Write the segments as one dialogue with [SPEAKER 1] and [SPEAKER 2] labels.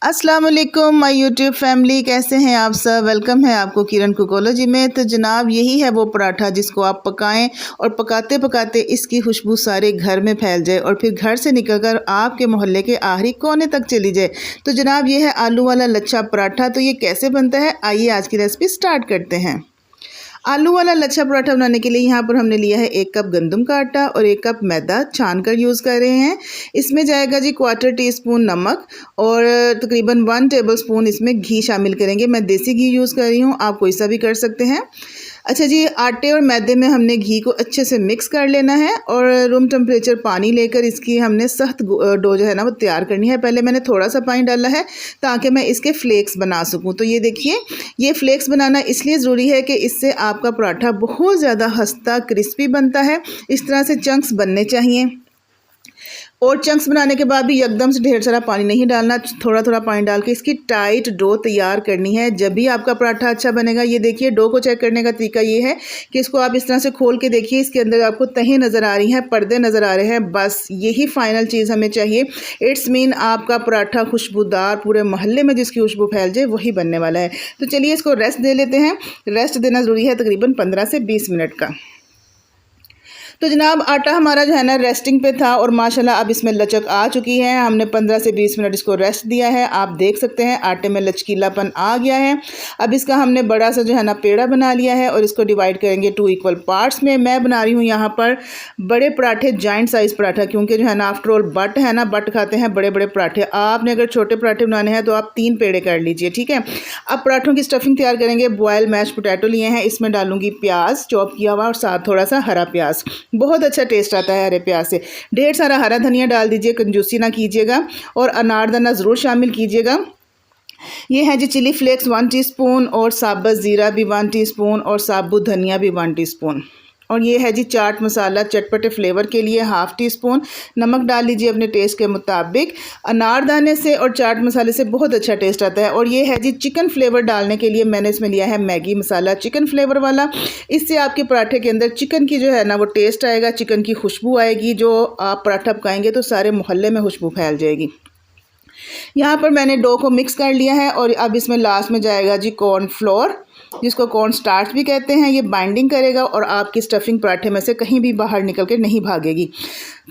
[SPEAKER 1] अस्सलाम वालेकुम my YouTube family, कैसे हैं आप सब। वेलकम है आपको किरण कुकोलॉजी में। तो जनाब यही है वो पराठा जिसको आप पकाएं और पकाते पकाते इसकी खुशबू सारे घर में फैल जाए और फिर घर से निकलकर आपके मोहल्ले के आखिरी कोने तक चली जाए। तो जनाब ये है आलू वाला लच्छा पराठा। तो ये कैसे बनता है, आइए आज की रेसिपी स्टार्ट करते हैं। आलू वाला लच्छा पराठा बनाने के लिए यहाँ पर हमने लिया है 1 कप गंदम का आटा और 1 कप मैदा छान कर यूज़ कर रहे हैं। इसमें जाएगा जी 1/4 टीस्पून नमक और तकरीबन 1 टेबलस्पून इसमें घी शामिल करेंगे। मैं देसी घी यूज़ कर रही हूँ, आप कोई सा भी कर सकते हैं। अच्छा जी, आटे और मैदे में हमने घी को अच्छे से मिक्स कर लेना है और रूम टेम्परेचर पानी लेकर इसकी हमने सख्त डो जो है ना वो तैयार करनी है। पहले मैंने थोड़ा सा पानी डाला है ताकि मैं इसके फ्लेक्स बना सकूं। तो ये देखिए, ये फ्लेक्स बनाना इसलिए ज़रूरी है कि इससे आपका पराठा बहुत ज़्यादा खस्ता क्रिस्पी बनता है। इस तरह से चंक्स बनने चाहिए। और चंक्स बनाने के बाद भी एकदम से ढेर सारा पानी नहीं डालना, थोड़ा थोड़ा पानी डाल के इसकी टाइट डो तैयार करनी है। जब भी आपका पराठा अच्छा बनेगा। ये देखिए, डो को चेक करने का तरीका ये है कि इसको आप इस तरह से खोल के देखिए, इसके अंदर आपको तहें नज़र आ रही हैं, पर्दे नज़र आ रहे हैं। बस यही फाइनल चीज़ हमें चाहिए। इट्स मीन आपका पराठा खुशबूदार पूरे मोहल्ले में जिसकी खुशबू फैल जाए वही बनने वाला है। तो चलिए इसको रेस्ट दे लेते हैं। रेस्ट देना ज़रूरी है, तकरीबन 15 से 20 मिनट का। तो जनाब आटा हमारा जो है ना रेस्टिंग पे था और माशाल्लाह अब इसमें लचक आ चुकी है। हमने 15 से 20 मिनट इसको रेस्ट दिया है। आप देख सकते हैं आटे में लचकीलापन आ गया है। अब इसका हमने बड़ा सा जो है ना पेड़ा बना लिया है और इसको डिवाइड करेंगे 2 इक्वल पार्ट्स में। मैं बना रही हूँ यहाँ पर बड़े पराठे, जॉइंट साइज़ पराठा, क्योंकि जो है ना आफ्टर ऑल बट है ना, बट खाते हैं बड़े बड़े पराठे। आपने अगर छोटे पराठे बनाने हैं तो आप 3 पेड़े कर लीजिए, ठीक है। अब पराठों की स्टफिंग तैयार करेंगे। बॉयल मैश पोटैटो लिए हैं, इसमें डालूंगी प्याज चॉप किया हुआ और साथ थोड़ा सा हरा प्याज। बहुत अच्छा टेस्ट आता है हरे प्याज से। ढेर सारा हरा धनिया डाल दीजिए, कंजूसी ना कीजिएगा। और अनारदाना ज़रूर शामिल कीजिएगा। ये है जी चिली फ्लेक्स 1 टीस्पून और साबुत ज़ीरा भी 1 टीस्पून और साबुत धनिया भी 1 टीस्पून। और ये है जी चाट मसाला चटपटे फ्लेवर के लिए 1/2 टीस्पून। नमक डाल लीजिए अपने टेस्ट के मुताबिक। अनारदाने से और चाट मसाले से बहुत अच्छा टेस्ट आता है। और ये है जी चिकन फ्लेवर डालने के लिए मैंने इसमें लिया है मैगी मसाला चिकन फ्लेवर वाला। इससे आपके पराठे के अंदर चिकन की जो है ना वो टेस्ट आएगा, चिकन की खुशबू आएगी। जो आप पराठा पकाएंगे तो सारे मोहल्ले में खुशबू फैल जाएगी। यहाँ पर मैंने डो को मिक्स कर लिया है और अब इसमें लास्ट में जाएगा जी कॉर्नफ्लोर, जिसको कॉर्न स्टार्च भी कहते हैं। ये बाइंडिंग करेगा और आपकी स्टफिंग पराठे में से कहीं भी बाहर निकल के नहीं भागेगी।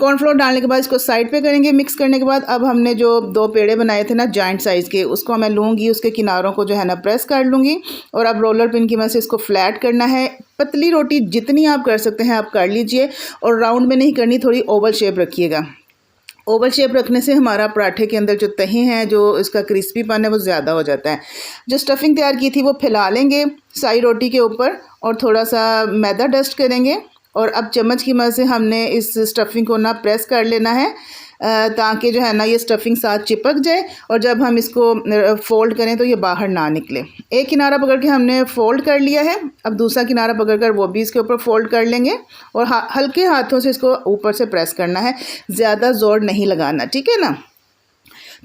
[SPEAKER 1] कॉर्नफ्लोर डालने के बाद इसको साइड पे करेंगे। मिक्स करने के बाद अब हमने जो 2 पेड़े बनाए थे ना जॉइंट साइज़ के, उसको मैं लूँगी, उसके किनारों को जो है ना प्रेस कर लूँगी और अब रोलर पिन की मदद से इसको फ्लैट करना है। पतली रोटी जितनी आप कर सकते हैं आप कर लीजिए और राउंड में नहीं करनी, थोड़ी ओवल शेप रखिएगा। ओवल शेप रखने से हमारा पराठे के अंदर जो तहें हैं, जो इसका क्रिस्पीपन है वो ज़्यादा हो जाता है। जो स्टफिंग तैयार की थी वो फैला लेंगे साई रोटी के ऊपर और थोड़ा सा मैदा डस्ट करेंगे। और अब चम्मच की मदद से हमने इस स्टफिंग को ना प्रेस कर लेना है ताकि जो है ना ये स्टफिंग साथ चिपक जाए और जब हम इसको फ़ोल्ड करें तो ये बाहर ना निकले। एक किनारा पकड़ के हमने फ़ोल्ड कर लिया है। अब दूसरा किनारा पकड़कर वो भी इसके ऊपर फ़ोल्ड कर लेंगे और हल्के हाथों से इसको ऊपर से प्रेस करना है, ज़्यादा ज़ोर नहीं लगाना, ठीक है ना।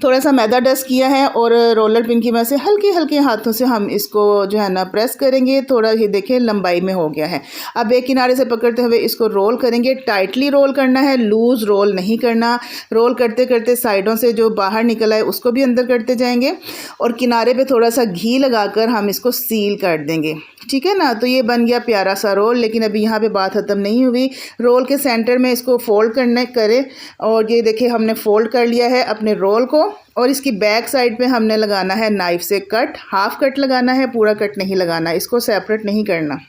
[SPEAKER 1] थोड़ा सा मैदा डस्ट किया है और रोलर पिन की मदद से हल्के हल्के हाथों से हम इसको जो है ना प्रेस करेंगे। थोड़ा ये देखें लंबाई में हो गया है। अब एक किनारे से पकड़ते हुए इसको रोल करेंगे। टाइटली रोल करना है, लूज़ रोल नहीं करना। रोल करते करते साइडों से जो बाहर निकल आए उसको भी अंदर करते जाएंगे और किनारे पे थोड़ा सा घी लगाकर हम इसको सील कर देंगे, ठीक है ना। तो ये बन गया प्यारा सा रोल। लेकिन अभी यहाँ पे बात ख़त्म नहीं हुई। रोल के सेंटर में इसको फोल्ड करें और ये देखिए हमने फोल्ड कर लिया है अपने रोल को और इसकी बैक साइड पे हमने लगाना है नाइफ़ से कट। हाफ कट लगाना है, पूरा कट नहीं लगाना, इसको सेपरेट नहीं करना।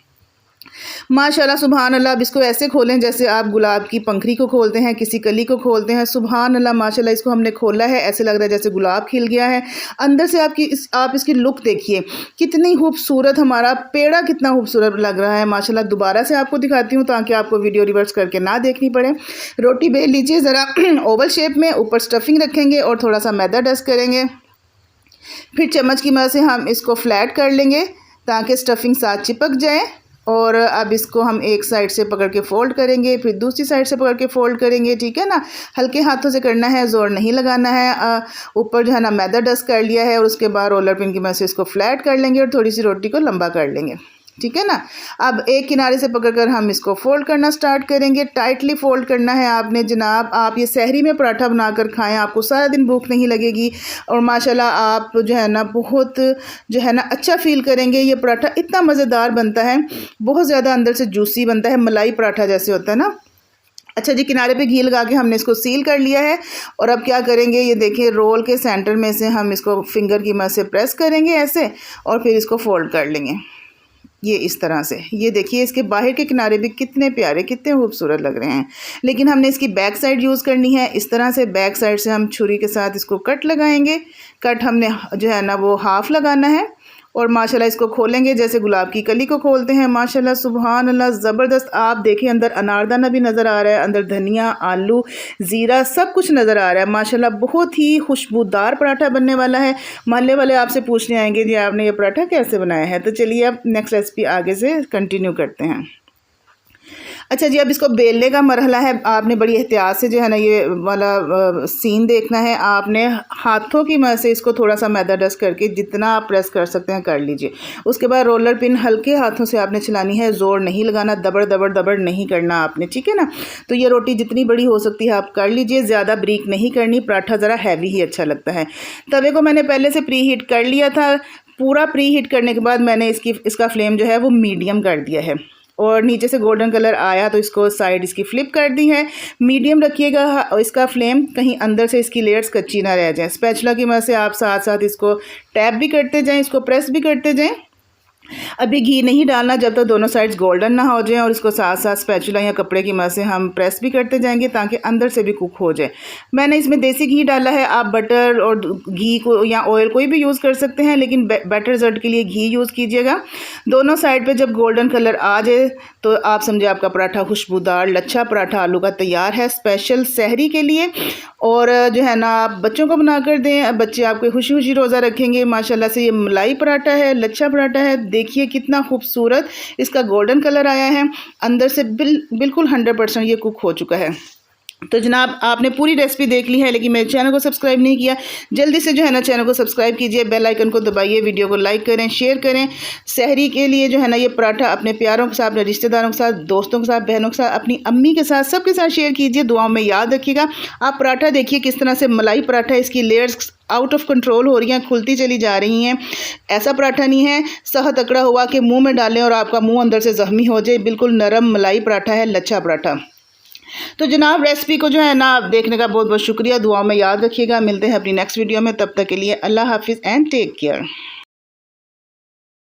[SPEAKER 1] माशाल्लाह सुभान अल्लाह। अब इसको ऐसे खोलें जैसे आप गुलाब की पंखड़ी को खोलते हैं, किसी कली को खोलते हैं। सुभान अल्लाह माशाल्लाह। इसको हमने खोला है, ऐसे लग रहा है जैसे गुलाब खिल गया है। अंदर से आप इसकी लुक देखिए कितनी खूबसूरत, हमारा पेड़ा कितना खूबसूरत लग रहा है माशाल्लाह। दोबारा से आपको दिखाती हूँ ताकि आपको वीडियो रिवर्स करके ना देखनी पड़े। रोटी बेल लीजिए ज़रा ओवल शेप में, ऊपर स्टफिंग रखेंगे और थोड़ा सा मैदा डस्ट करेंगे। फिर चम्मच की मदद से हम इसको फ्लैट कर लेंगे ताकि स्टफिंग साथ चिपक जाए। और अब इसको हम एक साइड से पकड़ के फ़ोल्ड करेंगे, फिर दूसरी साइड से पकड़ के फ़ोल्ड करेंगे, ठीक है ना। हल्के हाथों से करना है, ज़ोर नहीं लगाना है। ऊपर जो है ना मैदा डस्ट कर लिया है और उसके बाद रोलर पिन की मदद से इसको फ्लैट कर लेंगे और थोड़ी सी रोटी को लंबा कर लेंगे। ठीक है ना। अब एक किनारे से पकड़कर हम इसको फ़ोल्ड करना स्टार्ट करेंगे। टाइटली फ़ोल्ड करना है आपने जनाब। आप ये सहरी में पराठा बनाकर खाएं, आपको सारा दिन भूख नहीं लगेगी और माशाल्लाह आप जो है ना बहुत जो है ना अच्छा फ़ील करेंगे। ये पराठा इतना मज़ेदार बनता है, बहुत ज़्यादा अंदर से जूसी बनता है, मलाई पराठा जैसे होता है ना। अच्छा जी, किनारे पे घी लगा के हमने इसको सील कर लिया है और अब क्या करेंगे, ये देखिए रोल के सेंटर में से हम इसको फिंगर की मदद से प्रेस करेंगे ऐसे और फिर इसको फ़ोल्ड कर लेंगे ये इस तरह से। ये देखिए इसके बाहर के किनारे भी कितने प्यारे, कितने खूबसूरत लग रहे हैं। लेकिन हमने इसकी बैक साइड यूज़ करनी है। इस तरह से बैक साइड से हम छुरी के साथ इसको कट लगाएंगे। कट हमने जो है ना वो हाफ़ लगाना है और माशाल्लाह इसको खोलेंगे जैसे गुलाब की कली को खोलते हैं। माशाल्लाह सुभान अल्लाह, ज़बरदस्त। आप देखिए अंदर अनारदाना भी नज़र आ रहा है, अंदर धनिया, आलू, ज़ीरा सब कुछ नज़र आ रहा है। माशाल्लाह बहुत ही खुशबूदार पराठा बनने वाला है। मोहल्ले वाले आपसे पूछने आएंगे जी आपने ये पराठा कैसे बनाया है। तो चलिए अब नेक्स्ट रेसिपी आगे से कंटिन्यू करते हैं। अच्छा जी, अब इसको बेलने का मरहला है। आपने बड़ी एहतियात से जो है ना ये वाला सीन देखना है। आपने हाथों की मदद से इसको थोड़ा सा मैदा डस्ट करके जितना आप प्रेस कर सकते हैं कर लीजिए। उसके बाद रोलर पिन हल्के हाथों से आपने चलानी है, ज़ोर नहीं लगाना, दबड़ दबड़ दबड़ नहीं करना आपने, ठीक है ना। तो ये रोटी जितनी बड़ी हो सकती है आप कर लीजिए, ज़्यादा ब्रीक नहीं करनी, पराठा ज़रा हैवी ही अच्छा लगता है। तवे को मैंने पहले से प्री हीट कर लिया था। पूरा प्री हीट करने के बाद मैंने इसका फ्लेम जो है वो मीडियम कर दिया है और नीचे से गोल्डन कलर आया तो इसको साइड इसकी फ्लिप कर दी है। मीडियम रखिएगा और इसका फ्लेम, कहीं अंदर से इसकी लेयर्स कच्ची ना रह जाए। स्पैचुला की मदद से आप साथ साथ इसको टैप भी करते जाएं, इसको प्रेस भी करते जाएं। अभी घी नहीं डालना जब तक दोनों साइड्स गोल्डन ना हो जाएं और इसको साथ साथ स्पैचुला या कपड़े की मदद से हम प्रेस भी करते जाएंगे ताकि अंदर से भी कुक हो जाए। मैंने इसमें देसी घी डाला है, आप बटर और घी को या ऑयल कोई भी यूज़ कर सकते हैं, लेकिन बेटर रिजल्ट के लिए घी यूज़ कीजिएगा। दोनों साइड पे जब गोल्डन कलर आ जाए तो आप समझे आपका पराठा खुशबूदार लच्छा पराठा आलू का तैयार है, स्पेशल सहरी के लिए। और जो है ना आप बच्चों को बना कर दें, बच्चे आपके खुशी खुशी रोज़ा रखेंगे। माशाल्लाह से ये मलाई पराठा है, लच्छा पराठा है। देखिए कितना खूबसूरत इसका गोल्डन कलर आया है, अंदर से बिल्कुल 100% ये कुक हो चुका है। तो जनाब आपने पूरी रेसिपी देख ली है, लेकिन मेरे चैनल को सब्सक्राइब नहीं किया, जल्दी से जो है ना चैनल को सब्सक्राइब कीजिए, बेल आइकन को दबाइए, वीडियो को लाइक करें, शेयर करें। सहरी के लिए जो है ना ये पराठा अपने प्यारों के साथ, अपने रिश्तेदारों के साथ, दोस्तों के साथ, बहनों के साथ, अपनी अम्मी के साथ, सबके साथ शेयर कीजिए। दुआओं में याद रखिएगा। आप पराठा देखिए किस तरह से मलाई पराठा, इसकी लेयर्स आउट ऑफ कंट्रोल हो रही हैं, खुलती चली जा रही हैं। ऐसा पराठा नहीं है सख्त अकड़ा हुआ कि मुंह में डालें और आपका मुंह अंदर से ज़ख्मी हो जाए। बिल्कुल नरम मलाई पराठा है, लच्छा पराठा। तो जनाब रेसिपी को जो है ना देखने का बहुत बहुत शुक्रिया। दुआओं में याद रखिएगा। मिलते हैं अपनी नेक्स्ट वीडियो में, तब तक के लिए अल्लाह हाफिज़ एंड टेक केयर।